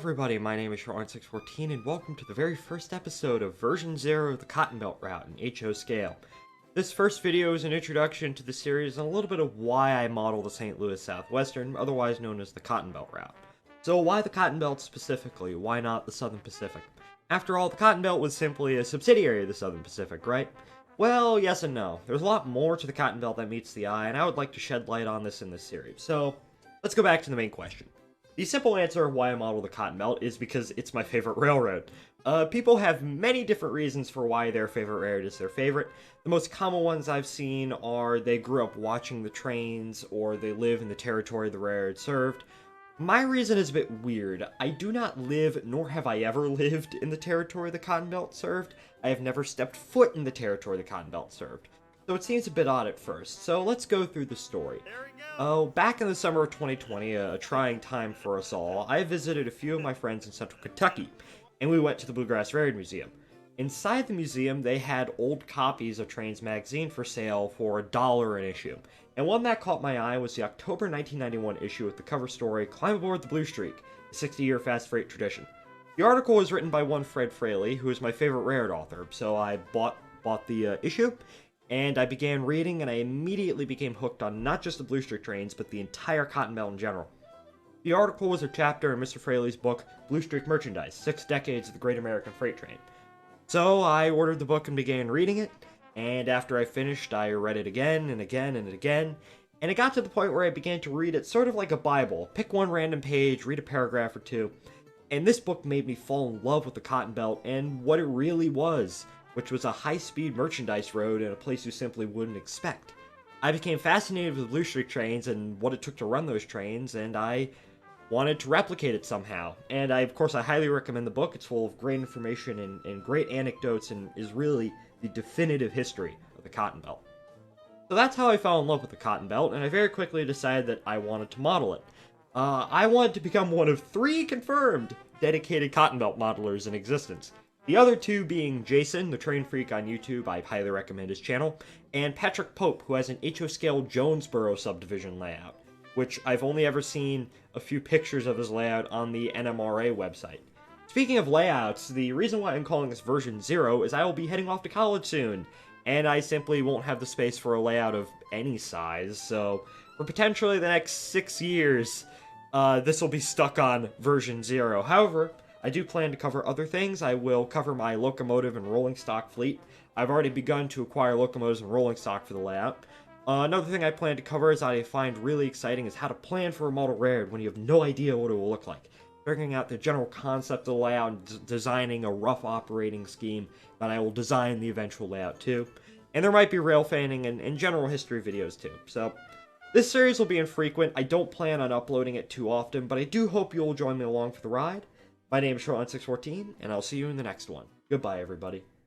everybody, my name is Short614 and welcome to the very first episode of version 0 of the Cotton Belt route in HO scale. This first video is an introduction to the series and a little bit of why I model the St. Louis Southwestern, otherwise known as the Cotton Belt route. So why the Cotton Belt specifically? Why not the Southern Pacific? After all, the Cotton Belt was simply a subsidiary of the Southern Pacific, right? Well, yes and no. There's a lot more to the Cotton Belt that meets the eye, and I would like to shed light on this in this series. So, let's go back to the main question. The simple answer of why I model the Cotton Belt is because it's my favorite railroad. People have many different reasons for why their favorite railroad is their favorite. The most common ones I've seen are they grew up watching the trains, or they live in the territory the railroad served. My reason is a bit weird. I do not live, nor have I ever lived, in the territory the Cotton Belt served. I have never stepped foot in the territory the Cotton Belt served. So it seems a bit odd at first, so let's go through the story. Back in the summer of 2020, a trying time for us all, I visited a few of my friends in central Kentucky, and we went to the Bluegrass Railroad Museum. Inside the museum, they had old copies of Trains magazine for sale for $1 an issue, and one that caught my eye was the October 1991 issue with the cover story, Climb Aboard the Blue Streak, a 60-year fast freight tradition. The article was written by one Fred Fraley, who is my favorite railroad author, so I bought the issue, and I began reading, and I immediately became hooked on not just the Blue Streak trains, but the entire Cotton Belt in general. The article was a chapter in Mr. Fraley's book, Blue Streak Merchandise, 6 Decades of the Great American Freight Train. So I ordered the book and began reading it, and after I finished, I read it again and again and again, and it got to the point where I began to read it sort of like a Bible. Pick one random page, read a paragraph or two, and this book made me fall in love with the Cotton Belt and what it really was, which was a high-speed merchandise road in a place you simply wouldn't expect. I became fascinated with the Blue Streak trains and what it took to run those trains, and I wanted to replicate it somehow. And of course, I highly recommend the book. It's full of great information and great anecdotes and is really the definitive history of the Cotton Belt. So that's how I fell in love with the Cotton Belt, and I very quickly decided that I wanted to model it. I wanted to become one of 3 confirmed dedicated Cotton Belt modelers in existence. The other 2 being Jason, the train freak on YouTube, I highly recommend his channel, and Patrick Pope, who has an HO scale Jonesboro subdivision layout, which I've only ever seen a few pictures of his layout on the NMRA website. Speaking of layouts, the reason why I'm calling this version 0 is I will be heading off to college soon, and I simply won't have the space for a layout of any size, so for potentially the next 6 years, this will be stuck on version 0. However, I do plan to cover other things. I will cover my locomotive and rolling stock fleet. I've already begun to acquire locomotives and rolling stock for the layout. Another thing I plan to cover is I find really exciting is how to plan for a model railroad when you have no idea what it will look like. Figuring out the general concept of the layout and designing a rough operating scheme that I will design the eventual layout to. And there might be rail fanning and general history videos too. So this series will be infrequent. I don't plan on uploading it too often, but I do hope you'll join me along for the ride. My name is Short614, and I'll see you in the next one. Goodbye, everybody.